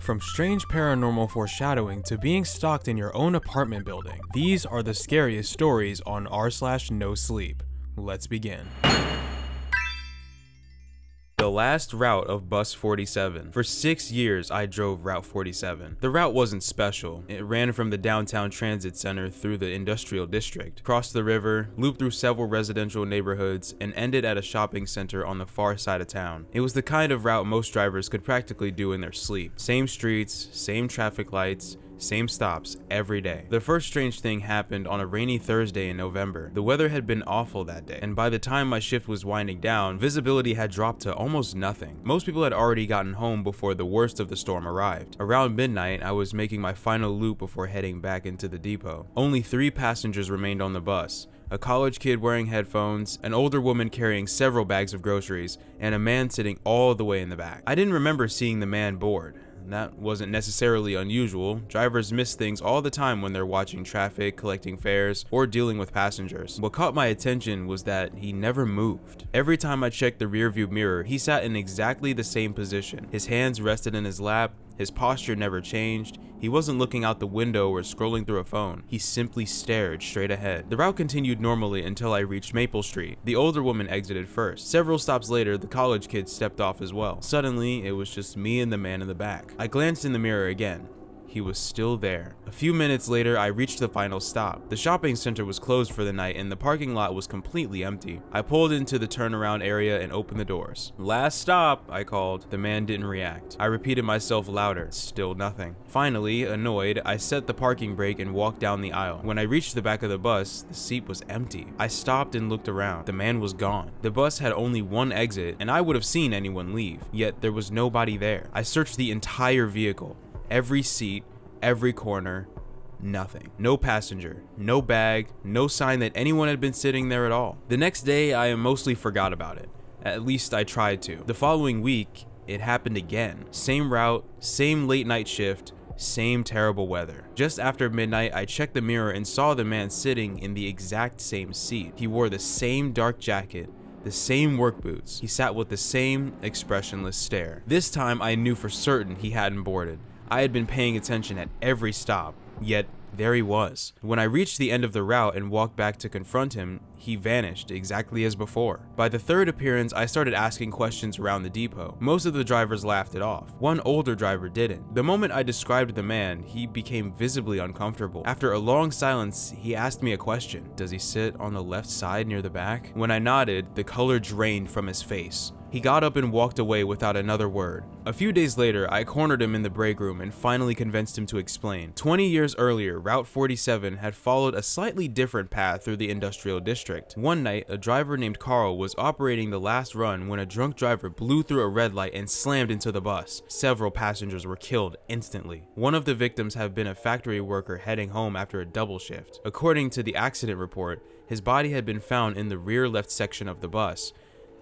From strange paranormal foreshadowing to being stalked in your own apartment building, these are the scariest stories on r/NoSleep. Let's begin. The last route of Bus 47. For 6 years, I drove Route 47. The route wasn't special. It ran from the downtown transit center through the industrial district, crossed the river, looped through several residential neighborhoods, and ended at a shopping center on the far side of town. It was the kind of route most drivers could practically do in their sleep. Same streets, same traffic lights, same stops every day. The first strange thing happened on a rainy Thursday in November. The weather had been awful that day, and by the time my shift was winding down, visibility had dropped to almost nothing. Most people had already gotten home before the worst of the storm arrived. Around midnight, I was making my final loop before heading back into the depot. Only 3 passengers remained on the bus: a college kid wearing headphones, an older woman carrying several bags of groceries, and a man sitting all the way in the back. I didn't remember seeing the man board. That wasn't necessarily unusual. Drivers miss things all the time when they're watching traffic, collecting fares, or dealing with passengers. What caught my attention was that he never moved. Every time I checked the rearview mirror, he sat in exactly the same position. His hands rested in his lap. His posture never changed. He wasn't looking out the window or scrolling through a phone. He simply stared straight ahead. The route continued normally until I reached Maple Street. The older woman exited first. Several stops later, the college kid stepped off as well. Suddenly, it was just me and the man in the back. I glanced in the mirror again. He was still there. A few minutes later, I reached the final stop. The shopping center was closed for the night and the parking lot was completely empty. I pulled into the turnaround area and opened the doors. "Last stop," I called. The man didn't react. I repeated myself louder. Still nothing. Finally, annoyed, I set the parking brake and walked down the aisle. When I reached the back of the bus, the seat was empty. I stopped and looked around. The man was gone. The bus had only one exit, and I would have seen anyone leave, yet there was nobody there. I searched the entire vehicle. Every seat, every corner, nothing. No passenger, no bag, no sign that anyone had been sitting there at all. The next day, I mostly forgot about it. At least I tried to. The following week, it happened again. Same route, same late night shift, same terrible weather. Just after midnight, I checked the mirror and saw the man sitting in the exact same seat. He wore the same dark jacket, the same work boots. He sat with the same expressionless stare. This time, I knew for certain he hadn't boarded. I had been paying attention at every stop, yet there he was. When I reached the end of the route and walked back to confront him, he vanished exactly as before. By the third appearance, I started asking questions around the depot. Most of the drivers laughed it off. One older driver didn't. The moment I described the man, he became visibly uncomfortable. After a long silence, he asked me a question. "Does he sit on the left side near the back?" When I nodded, the color drained from his face. He got up and walked away without another word. A few days later, I cornered him in the break room and finally convinced him to explain. 20 years earlier, Route 47 had followed a slightly different path through the industrial district. One night, a driver named Carl was operating the last run when a drunk driver blew through a red light and slammed into the bus. Several passengers were killed instantly. One of the victims had been a factory worker heading home after a double shift. According to the accident report, his body had been found in the rear left section of the bus,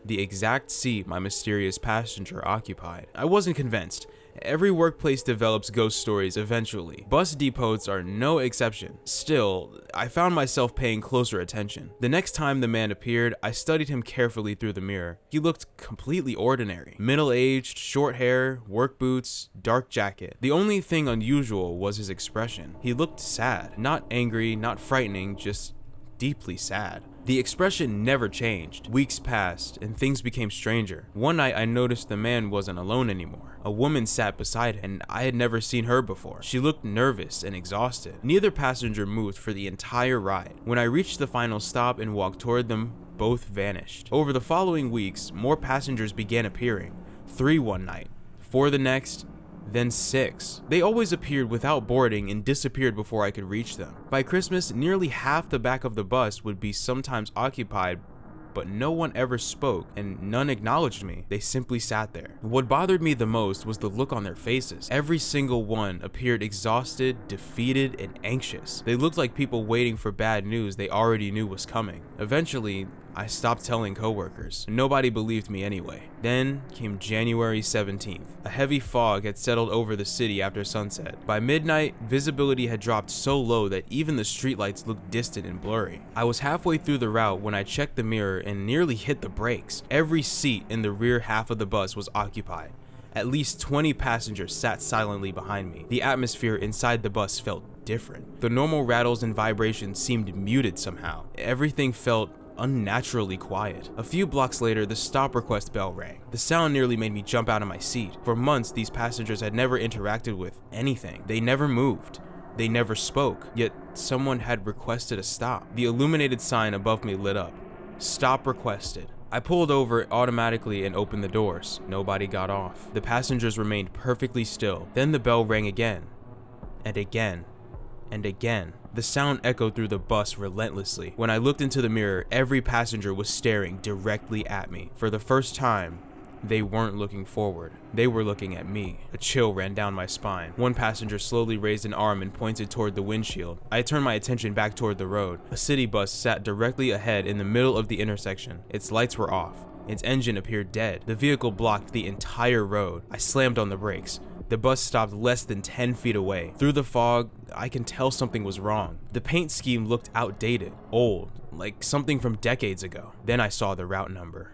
the exact seat my mysterious passenger occupied. I wasn't convinced. Every workplace develops ghost stories eventually. Bus depots are no exception. Still, I found myself paying closer attention. The next time the man appeared, I studied him carefully through the mirror. He looked completely ordinary. Middle-aged, short hair, work boots, dark jacket. The only thing unusual was his expression. He looked sad. Not angry, not frightening, just deeply sad. The expression never changed. Weeks passed, and things became stranger. One night, I noticed the man wasn't alone anymore. A woman sat beside him, and I had never seen her before. She looked nervous and exhausted. Neither passenger moved for the entire ride. When I reached the final stop and walked toward them, both vanished. Over the following weeks, more passengers began appearing. 3 one night, 4 the next, then 6. They always appeared without boarding and disappeared before I could reach them. By Christmas, nearly half the back of the bus would be sometimes occupied, but no one ever spoke and none acknowledged me. They simply sat there. What bothered me the most was the look on their faces. Every single one appeared exhausted, defeated, and anxious. They looked like people waiting for bad news they already knew was coming. Eventually, I stopped telling coworkers. Nobody believed me anyway. Then came January 17th. A heavy fog had settled over the city after sunset. By midnight, visibility had dropped so low that even the streetlights looked distant and blurry. I was halfway through the route when I checked the mirror and nearly hit the brakes. Every seat in the rear half of the bus was occupied. At least 20 passengers sat silently behind me. The atmosphere inside the bus felt different. The normal rattles and vibrations seemed muted somehow. Everything felt unnaturally quiet. A few blocks later, the stop request bell rang. The sound nearly made me jump out of my seat. For months, these passengers had never interacted with anything. They never moved. They never spoke, yet someone had requested a stop. The illuminated sign above me lit up. Stop requested. I pulled over automatically and opened the doors. Nobody got off. The passengers remained perfectly still. Then the bell rang again, and again, and again. The sound echoed through the bus relentlessly. When I looked into the mirror, every passenger was staring directly at me. For the first time, they weren't looking forward. They were looking at me. A chill ran down my spine. One passenger slowly raised an arm and pointed toward the windshield. I turned my attention back toward the road. A city bus sat directly ahead in the middle of the intersection. Its lights were off. Its engine appeared dead. The vehicle blocked the entire road. I slammed on the brakes. The bus stopped less than 10 feet away. Through the fog, I can tell something was wrong. The paint scheme looked outdated, old, like something from decades ago. Then I saw the route number.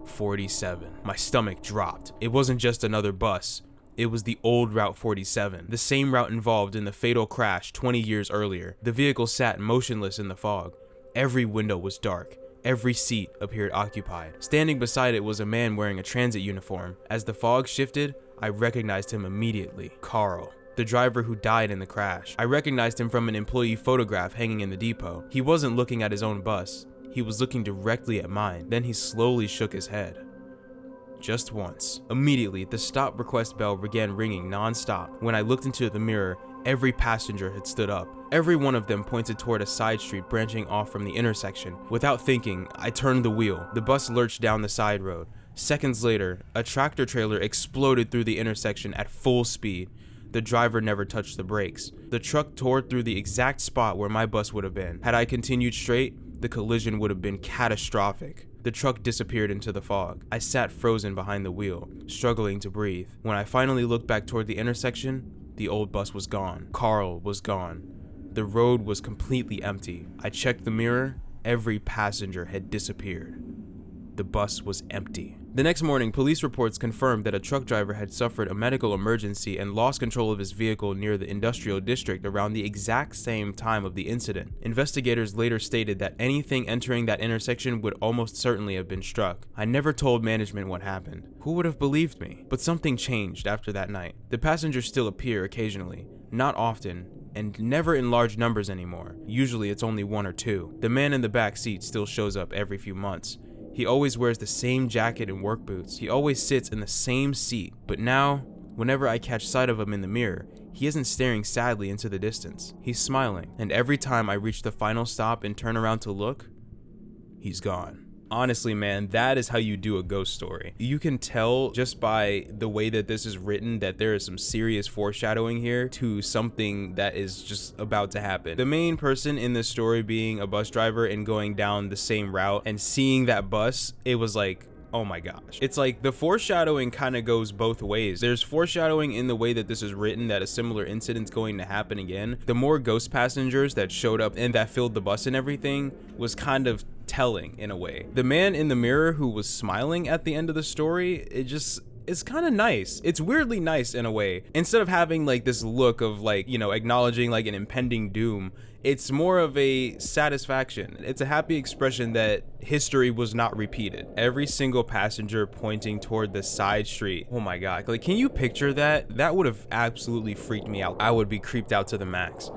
47. My stomach dropped. It wasn't just another bus. It was the old Route 47, the same route involved in the fatal crash 20 years earlier. The vehicle sat motionless in the fog. Every window was dark. Every seat appeared occupied. Standing beside it was a man wearing a transit uniform. As the fog shifted, I recognized him immediately. Carl, the driver who died in the crash. I recognized him from an employee photograph hanging in the depot. He wasn't looking at his own bus. He was looking directly at mine. Then he slowly shook his head. Just once. Immediately, the stop request bell began ringing non-stop. When I looked into the mirror, every passenger had stood up. Every one of them pointed toward a side street branching off from the intersection. Without thinking, I turned the wheel. The bus lurched down the side road. Seconds later, a tractor trailer exploded through the intersection at full speed. The driver never touched the brakes. The truck tore through the exact spot where my bus would have been. Had I continued straight, the collision would have been catastrophic. The truck disappeared into the fog. I sat frozen behind the wheel, struggling to breathe. When I finally looked back toward the intersection, the old bus was gone. Carl was gone. The road was completely empty. I checked the mirror. Every passenger had disappeared. The bus was empty. The next morning, police reports confirmed that a truck driver had suffered a medical emergency and lost control of his vehicle near the industrial district around the exact same time of the incident. Investigators later stated that anything entering that intersection would almost certainly have been struck. I never told management what happened. Who would have believed me? But something changed after that night. The passengers still appear occasionally, not often, and never in large numbers anymore. Usually it's only one or two. The man in the back seat still shows up every few months. He always wears the same jacket and work boots. He always sits in the same seat. But now, whenever I catch sight of him in the mirror, he isn't staring sadly into the distance. He's smiling. And every time I reach the final stop and turn around to look, he's gone. Honestly, man, that is how you do a ghost story. You can tell just by the way that this is written that there is some serious foreshadowing here to something that is just about to happen. The main person in this story being a bus driver and going down the same route and seeing that bus, it was like, oh my gosh. It's like the foreshadowing kind of goes both ways. There's foreshadowing in the way that this is written that a similar incident's going to happen again. The more ghost passengers that showed up and that filled the bus and everything was kind of telling in a way. The man in the mirror who was smiling at the end of the story, it's kind of nice. It's weirdly nice in a way. Instead of having like this look of like, you know, acknowledging like an impending doom, it's more of a satisfaction. It's a happy expression that history was not repeated. Every single passenger pointing toward the side street. Oh my God, like, can you picture that? That would have absolutely freaked me out. I would be creeped out to the max.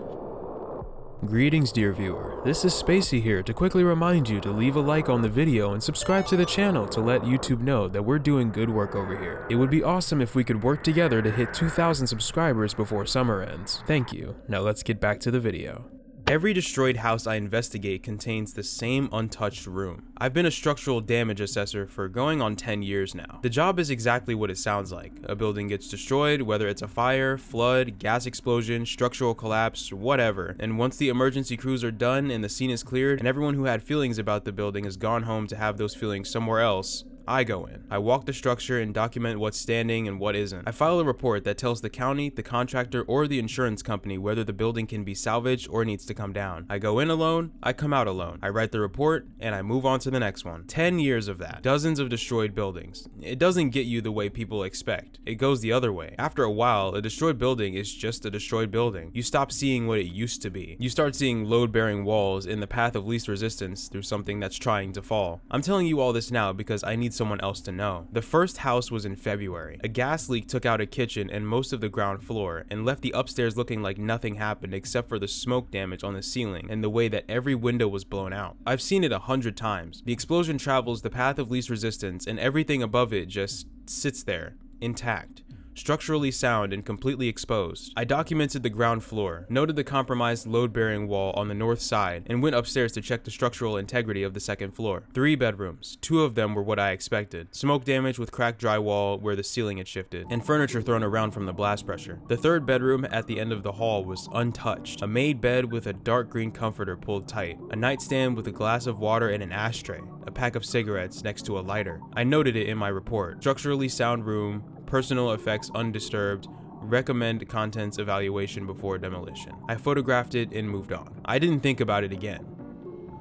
Greetings, dear viewer. This is Spacey here to quickly remind you to leave a like on the video and subscribe to the channel to let YouTube know that we're doing good work over here. It would be awesome if we could work together to hit 2,000 subscribers before summer ends. Thank you. Now let's get back to the video. Every destroyed house I investigate contains the same untouched room. I've been a structural damage assessor for going on 10 years now. The job is exactly what it sounds like. A building gets destroyed, whether it's a fire, flood, gas explosion, structural collapse, whatever. And once the emergency crews are done and the scene is cleared and everyone who had feelings about the building has gone home to have those feelings somewhere else, I go in. I walk the structure and document what's standing and what isn't. I file a report that tells the county, the contractor, or the insurance company whether the building can be salvaged or needs to come down. I go in alone, I come out alone. I write the report, and I move on to the next one. 10 years of that. Dozens of destroyed buildings. It doesn't get you the way people expect. It goes the other way. After a while, a destroyed building is just a destroyed building. You stop seeing what it used to be. You start seeing load-bearing walls in the path of least resistance through something that's trying to fall. I'm telling you all this now because I need someone else to know. The first house was in February. A gas leak took out a kitchen and most of the ground floor and left the upstairs looking like nothing happened except for the smoke damage on the ceiling and the way that every window was blown out. I've seen it 100 times. The explosion travels the path of least resistance and everything above it just sits there, intact, structurally sound and completely exposed. I documented the ground floor, noted the compromised load-bearing wall on the north side, and went upstairs to check the structural integrity of the second floor. 3 bedrooms, 2 of them were what I expected. Smoke damage with cracked drywall where the ceiling had shifted, and furniture thrown around from the blast pressure. The 3rd bedroom at the end of the hall was untouched. A made bed with a dark green comforter pulled tight, a nightstand with a glass of water and an ashtray, a pack of cigarettes next to a lighter. I noted it in my report. Structurally sound room, personal effects undisturbed, recommend contents evaluation before demolition. I photographed it and moved on. I didn't think about it again.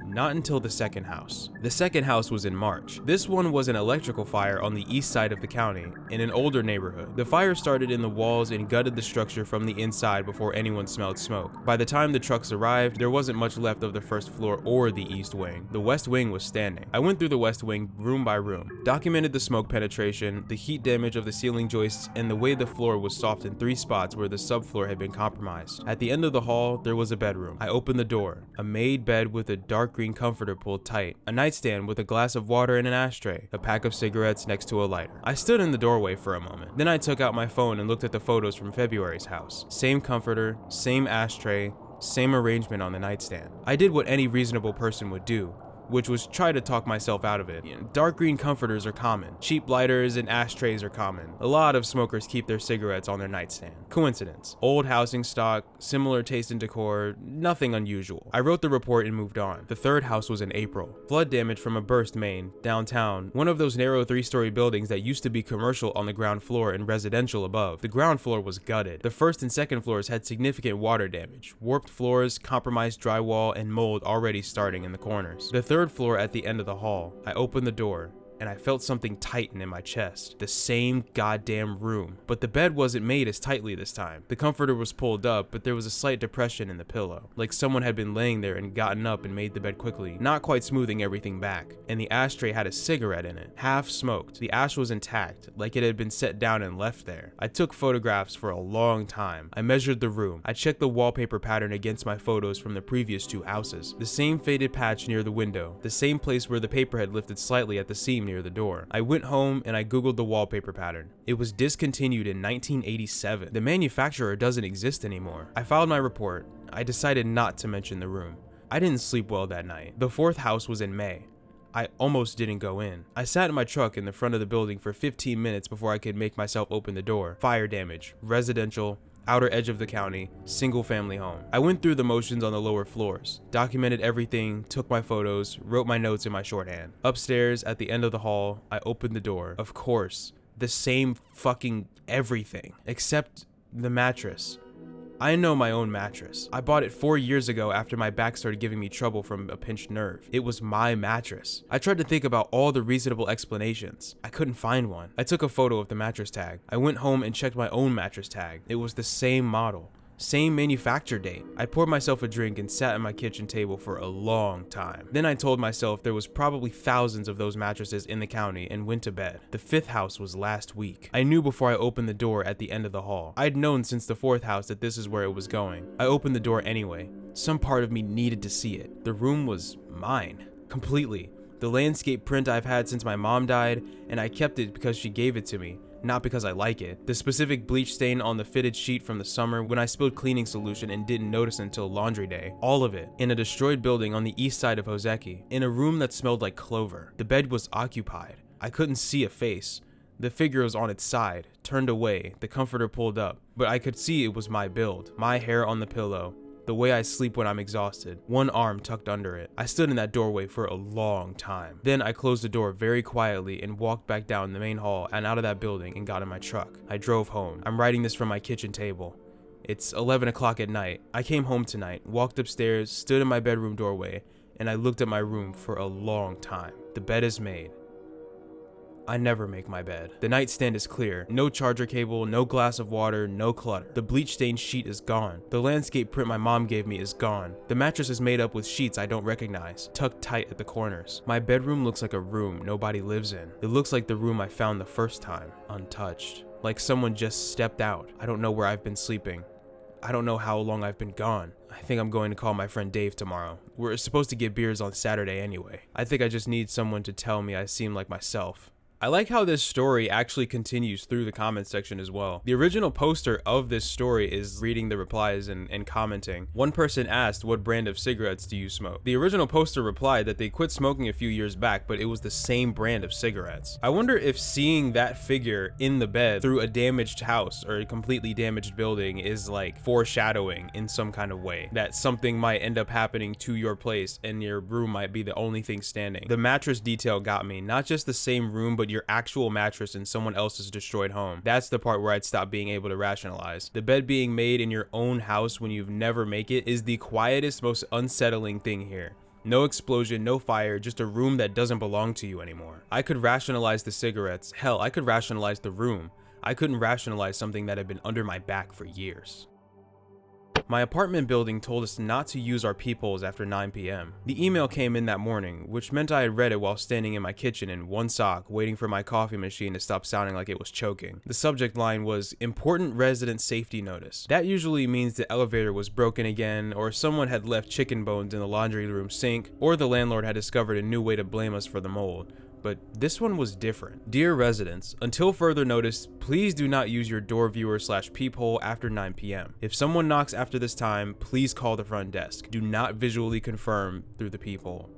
Not until the second house. The second house was in March. This one was an electrical fire on the east side of the county, in an older neighborhood. The fire started in the walls and gutted the structure from the inside before anyone smelled smoke. By the time the trucks arrived, there wasn't much left of the first floor or the east wing. The west wing was standing. I went through the west wing room by room, documented the smoke penetration, the heat damage of the ceiling joists, and the way the floor was soft in 3 spots where the subfloor had been compromised. At the end of the hall, there was a bedroom. I opened the door. A made bed with a dark green comforter pulled tight, a nightstand with a glass of water and an ashtray, a pack of cigarettes next to a lighter. I stood in the doorway for a moment. Then I took out my phone and looked at the photos from February's house. Same comforter, same ashtray, same arrangement on the nightstand. I did what any reasonable person would do, which was try to talk myself out of it. Dark green comforters are common. Cheap lighters and ashtrays are common. A lot of smokers keep their cigarettes on their nightstand. Coincidence. Old housing stock, similar taste and decor, nothing unusual. I wrote the report and moved on. The 3rd house was in April. Flood damage from a burst main, downtown, one of those narrow 3-story buildings that used to be commercial on the ground floor and residential above. The ground floor was gutted. The 1st and 2nd floors had significant water damage, warped floors, compromised drywall, and mold already starting in the corners. The 3rd floor at the end of the hall. I opened the door, and I felt something tighten in my chest. The same goddamn room. But the bed wasn't made as tightly this time. The comforter was pulled up, but there was a slight depression in the pillow, like someone had been laying there and gotten up and made the bed quickly, not quite smoothing everything back. And the ashtray had a cigarette in it, half smoked. The ash was intact, like it had been set down and left there. I took photographs for a long time. I measured the room. I checked the wallpaper pattern against my photos from the previous 2 houses. The same faded patch near the window, the same place where the paper had lifted slightly at the seam near the door. I went home and I googled the wallpaper pattern. It was discontinued in 1987. The manufacturer doesn't exist anymore. I filed my report. I decided not to mention the room. I didn't sleep well that night. The 4th house was in May. I almost didn't go in. I sat in my truck in the front of the building for 15 minutes before I could make myself open the door. Fire damage, residential, outer edge of the county, single family home. I went through the motions on the lower floors, documented everything, took my photos, wrote my notes in my shorthand. Upstairs at the end of the hall, I opened the door. Of course, the same fucking everything, except the mattress. I know my own mattress. I bought it 4 years ago after my back started giving me trouble from a pinched nerve. It was my mattress. I tried to think about all the reasonable explanations. I couldn't find one. I took a photo of the mattress tag. I went home and checked my own mattress tag. It was the same model. Same manufacture date. I poured myself a drink and sat at my kitchen table for a long time. Then I told myself there was probably thousands of those mattresses in the county and went to bed. The 5th house was last week. I knew before I opened the door at the end of the hall. I'd known since the 4th house that this is where it was going. I opened the door anyway. Some part of me needed to see it. The room was mine. Completely. The landscape print I've had since my mom died, and I kept it because she gave it to me. Not because I like it. The specific bleach stain on the fitted sheet from the summer when I spilled cleaning solution and didn't notice until laundry day. All of it. In a destroyed building on the east side of Hoseki. In a room that smelled like clover. The bed was occupied. I couldn't see a face. The figure was on its side, turned away, the comforter pulled up, but I could see it was my build. My hair on the pillow. the way I sleep when I'm exhausted, one arm tucked under it. I stood in that doorway for a long time. Then I closed the door very quietly and walked back down the main hall and out of that building and got in my truck. I drove home. I'm writing this from my kitchen table. It's 11 o'clock at night. I came home tonight, walked upstairs, stood in my bedroom doorway, and I looked at my room for a long time. The bed is made. I never make my bed. The nightstand is clear. No charger cable, no glass of water, no clutter. The bleach-stained sheet is gone. The landscape print my mom gave me is gone. The mattress is made up with sheets I don't recognize, tucked tight at the corners. My bedroom looks like a room nobody lives in. It looks like the room I found the first time, untouched. Like someone just stepped out. I don't know where I've been sleeping. I don't know how long I've been gone. I think I'm going to call my friend Dave tomorrow. We're supposed to get beers on Saturday anyway. I think I just need someone to tell me I seem like myself. I like how this story actually continues through the comment section as well. The original poster of this story is reading the replies and commenting. One person asked, what brand of cigarettes do you smoke? The original poster replied that they quit smoking a few years back, but it was the same brand of cigarettes. I wonder if seeing that figure in the bed through a damaged house or a completely damaged building is like foreshadowing in some kind of way that something might end up happening to your place and your room might be the only thing standing. The mattress detail got me, not just the same room, but your actual mattress in someone else's destroyed home. That's the part where I'd stop being able to rationalize. The bed being made in your own house when you've never make it is the quietest, most unsettling thing here. No explosion, no fire, just a room that doesn't belong to you anymore. I could rationalize the cigarettes. Hell, I could rationalize the room. I couldn't rationalize something that had been under my back for years. My apartment building told us not to use our peepholes after 9 p.m. The email came in that morning, which meant I had read it while standing in my kitchen in one sock, waiting for my coffee machine to stop sounding like it was choking. The subject line was, Important Resident Safety Notice. That usually means the elevator was broken again, or someone had left chicken bones in the laundry room sink, or the landlord had discovered a new way to blame us for the mold. But this one was different. Dear residents, until further notice, please do not use your door viewer / peephole after 9 p.m. If someone knocks after this time, please call the front desk. Do not visually confirm through the peephole.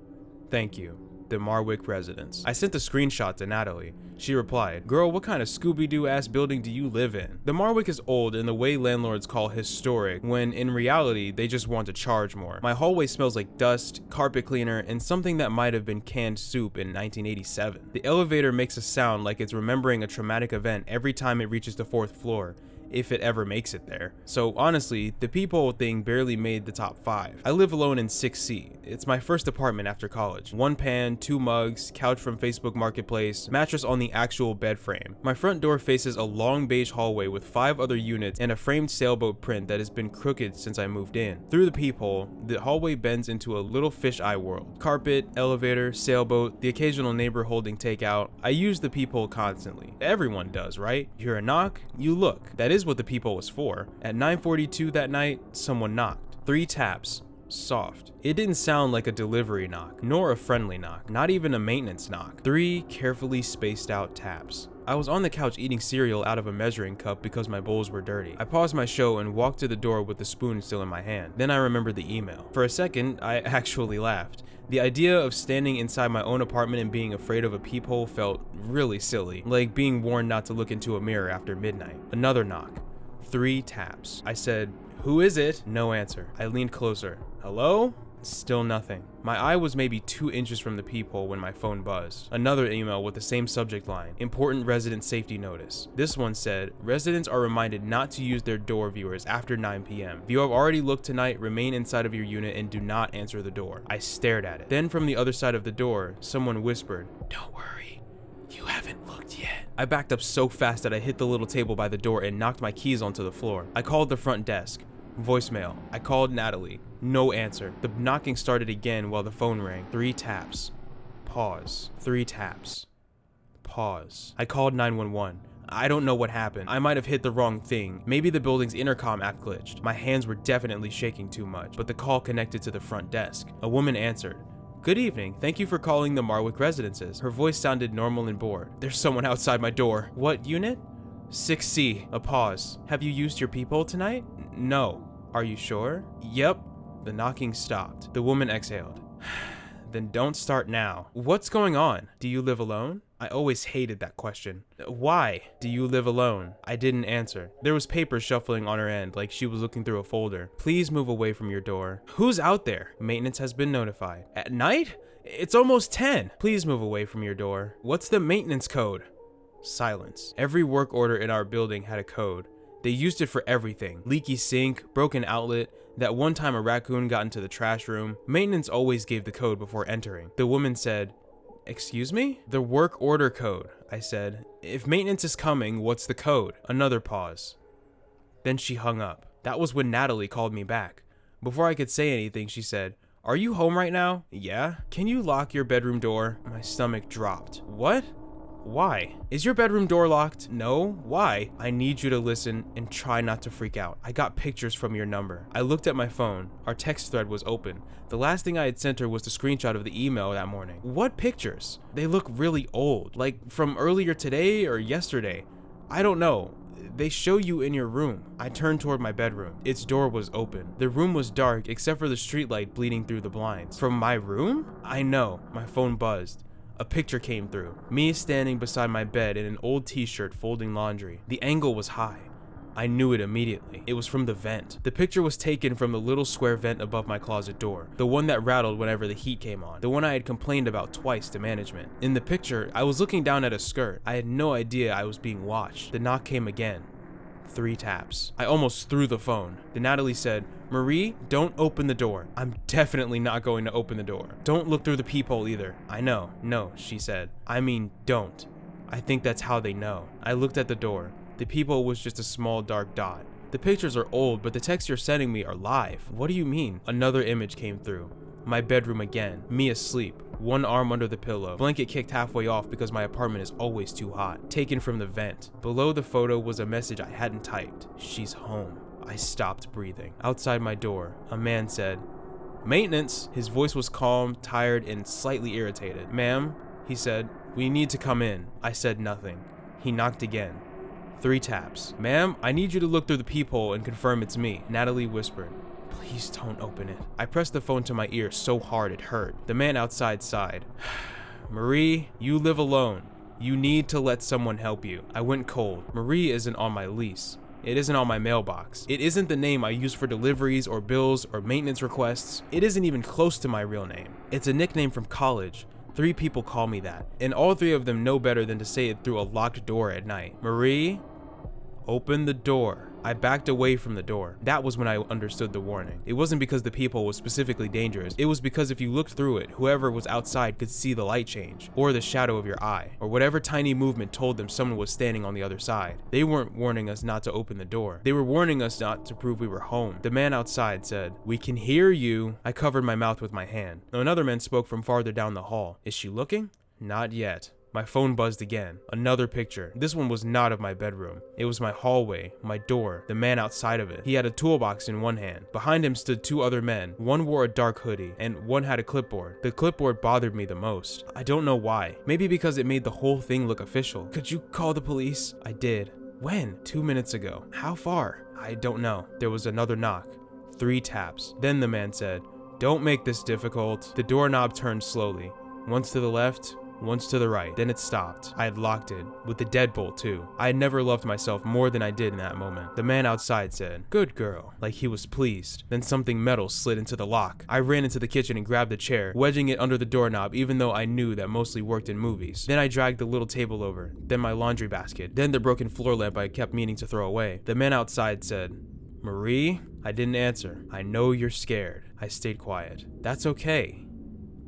Thank you. The Marwick residents. I sent a screenshot to Natalie. She replied, girl, what kind of Scooby-Doo ass building do you live in? The Marwick is old in the way landlords call historic, when in reality, they just want to charge more. My hallway smells like dust, carpet cleaner, and something that might have been canned soup in 1987. The elevator makes a sound like it's remembering a traumatic event every time it reaches the 4th floor, if it ever makes it there. So honestly, the peephole thing barely made the top 5. I live alone in 6C. It's my first apartment after college. 1 pan, 2 mugs, couch from Facebook Marketplace, mattress on the actual bed frame. My front door faces a long beige hallway with 5 other units and a framed sailboat print that has been crooked since I moved in. Through the peephole, the hallway bends into a little fisheye world. Carpet, elevator, sailboat, the occasional neighbor holding takeout. I use the peephole constantly. Everyone does, right? You hear a knock, you look. That is what the peephole was for. At 9:42 that night, someone knocked. 3 taps. Soft. It didn't sound like a delivery knock, nor a friendly knock, not even a maintenance knock. 3 carefully spaced out taps. I was on the couch eating cereal out of a measuring cup because my bowls were dirty. I paused my show and walked to the door with the spoon still in my hand. Then I remembered the email. For a second, I actually laughed. The idea of standing inside my own apartment and being afraid of a peephole felt really silly, like being warned not to look into a mirror after midnight. Another knock. 3 taps. I said, "Who is it?" No answer. I leaned closer. "Hello?" Still nothing. My eye was maybe 2 inches from the peephole when my phone buzzed. Another email with the same subject line, Important Resident Safety Notice. This one said, residents are reminded not to use their door viewers after 9 p.m. If you have already looked tonight, remain inside of your unit and do not answer the door. I stared at it. Then from the other side of the door, someone whispered, "Don't worry, you haven't looked yet." I backed up so fast that I hit the little table by the door and knocked my keys onto the floor. I called the front desk. Voicemail. I called Natalie. No answer. The knocking started again while the phone rang. 3 taps. Pause. 3 taps. Pause. I called 911. I don't know what happened. I might have hit the wrong thing. Maybe the building's intercom app glitched. My hands were definitely shaking too much, but the call connected to the front desk. A woman answered. "Good evening. Thank you for calling the Marwick Residences." Her voice sounded normal and bored. "There's someone outside my door." "What unit?" 6C. A pause. "Have you used your peephole tonight?" "No." "Are you sure?" "Yep." The knocking stopped. The woman exhaled. "Then don't start now." "What's going on? Do you live alone?" I always hated that question. Why? Do you live alone? I didn't answer. There was paper shuffling on her end like she was looking through a folder. Please move away from your door. Who's out there? Maintenance has been notified. At night? It's almost 10. Please move away from your door. What's the maintenance code? Silence. Every work order in our building had a code. They used it for everything. Leaky sink, broken outlet, that one time a raccoon got into the trash room. Maintenance always gave the code before entering. The woman said, "Excuse me?" "The work order code," I said. "If maintenance is coming, what's the code?" Another pause. Then she hung up. That was when Natalie called me back. Before I could say anything, she said, "Are you home right now?" "Yeah." "Can you lock your bedroom door?" My stomach dropped. "What? Why? Is your bedroom door locked?" "No." "Why?" "I need you to listen and try not to freak out. I got pictures from your number." I looked at my phone. Our text thread was open. The last thing I had sent her was the screenshot of the email that morning. "What pictures?" "They look really old, like from earlier today or yesterday. I don't know. They show you in your room." I turned toward my bedroom. Its door was open. The room was dark except for the streetlight bleeding through the blinds. From my room? I know. My phone buzzed. A picture came through. Me standing beside my bed in an old t-shirt folding laundry. The angle was high. I knew it immediately. It was from the vent. The picture was taken from the little square vent above my closet door. The one that rattled whenever the heat came on. The one I had complained about twice to management. In the picture, I was looking down at a skirt. I had no idea I was being watched. The knock came again. 3 taps. I almost threw the phone. Then Natalie said, "Marie, don't open the door." I'm definitely not going to open the door. "Don't look through the peephole either." "I know." "No," she said. "I mean, don't. I think that's how they know." I looked at the door. The peephole was just a small dark dot. "The pictures are old, but the texts you're sending me are live." "What do you mean?" Another image came through. My bedroom again. Me asleep. One arm under the pillow. Blanket kicked halfway off because my apartment is always too hot. Taken from the vent. Below the photo was a message I hadn't typed. "She's home." I stopped breathing. Outside my door, a man said, "Maintenance." His voice was calm, tired, and slightly irritated. "Ma'am," he said, "we need to come in." I said nothing. He knocked again. 3 taps. "Ma'am, I need you to look through the peephole and confirm it's me." Natalie whispered, "Please don't open it." I pressed the phone to my ear so hard it hurt. The man outside sighed. "Marie, you live alone. You need to let someone help you." I went cold. Marie isn't on my lease. It isn't on my mailbox. It isn't the name I use for deliveries or bills or maintenance requests. It isn't even close to my real name. It's a nickname from college. 3 people call me that, and all 3 of them know better than to say it through a locked door at night. "Marie, open the door." I backed away from the door. That was when I understood the warning. It wasn't because the peephole was specifically dangerous. It was because if you looked through it, whoever was outside could see the light change, or the shadow of your eye, or whatever tiny movement told them someone was standing on the other side. They weren't warning us not to open the door. They were warning us not to prove we were home. The man outside said, "We can hear you." I covered my mouth with my hand. Another man spoke from farther down the hall. "Is she looking?" "Not yet." My phone buzzed again. Another picture. This one was not of my bedroom. It was my hallway, my door, the man outside of it. He had a toolbox in one hand. Behind him stood 2 other men. One wore a dark hoodie, and one had a clipboard. The clipboard bothered me the most. I don't know why. Maybe because it made the whole thing look official. "Could you call the police?" I did. "When?" 2 minutes ago. "How far?" "I don't know." There was another knock. 3 taps. Then the man said, "Don't make this difficult." The doorknob turned slowly. Once to the left, once to the right. Then it stopped. I had locked it, with the deadbolt too. I had never loved myself more than I did in that moment. The man outside said, "Good girl," like he was pleased. Then something metal slid into the lock. I ran into the kitchen and grabbed the chair, wedging it under the doorknob even though I knew that mostly worked in movies. Then I dragged the little table over, then my laundry basket, then the broken floor lamp I kept meaning to throw away. The man outside said, "Marie?" I didn't answer. "I know you're scared." I stayed quiet. "That's okay.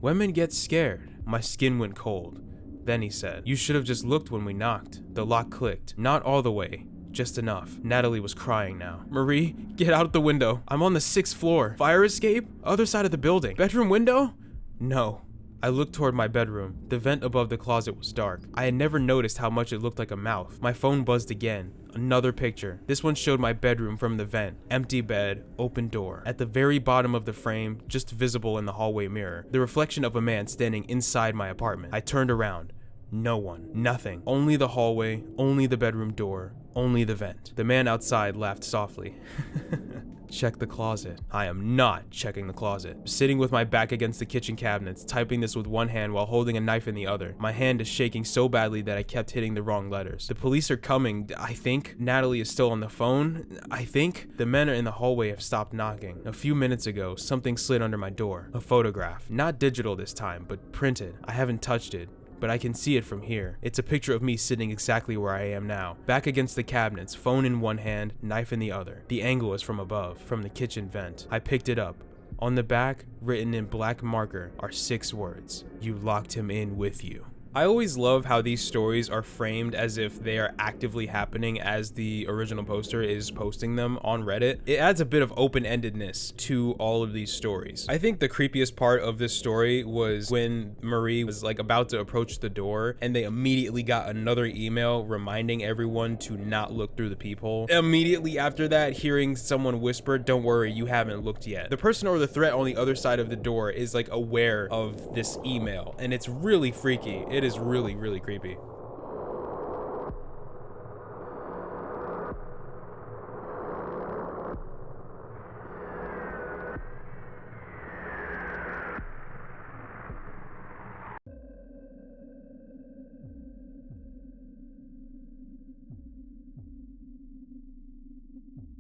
Women get scared." My skin went cold. Then he said, "You should have just looked when we knocked." The lock clicked. Not all the way, just enough. Natalie was crying now. "Marie, get out the window. I'm on the 6th floor. Fire escape? Other side of the building. Bedroom window?" "No." I looked toward my bedroom. The vent above the closet was dark. I had never noticed how much it looked like a mouth. My phone buzzed again. Another picture. This one showed my bedroom from the vent. Empty bed, open door. At the very bottom of the frame, just visible in the hallway mirror, the reflection of a man standing inside my apartment. I turned around. No one. Nothing. Only the hallway, only the bedroom door, Only the vent. The man outside laughed softly. Check the closet. I am not checking the closet. Sitting with my back against the kitchen cabinets, typing this with one hand while holding a knife in the other. My hand is shaking so badly that I kept hitting the wrong letters. The police are coming, I think. Natalie is still on the phone, I think. The men in the hallway have stopped knocking. A few minutes ago, something slid under my door. A photograph. Not digital this time, but printed. I haven't touched it, but I can see it from here. It's a picture of me sitting exactly where I am now. Back against the cabinets, phone in one hand, knife in the other. The angle is from above, from the kitchen vent. I picked it up. On the back, written in black marker, are 6 words. You locked him in with you. I always love how these stories are framed as if they are actively happening as the original poster is posting them on Reddit. It adds a bit of open-endedness to all of these stories. I think the creepiest part of this story was when Marie was like about to approach the door and they immediately got another email reminding everyone to not look through the peephole. Immediately after that, hearing someone whisper, "Don't worry, you haven't looked yet." The person or the threat on the other side of the door is like aware of this email, and it's really freaky. It is really, really creepy.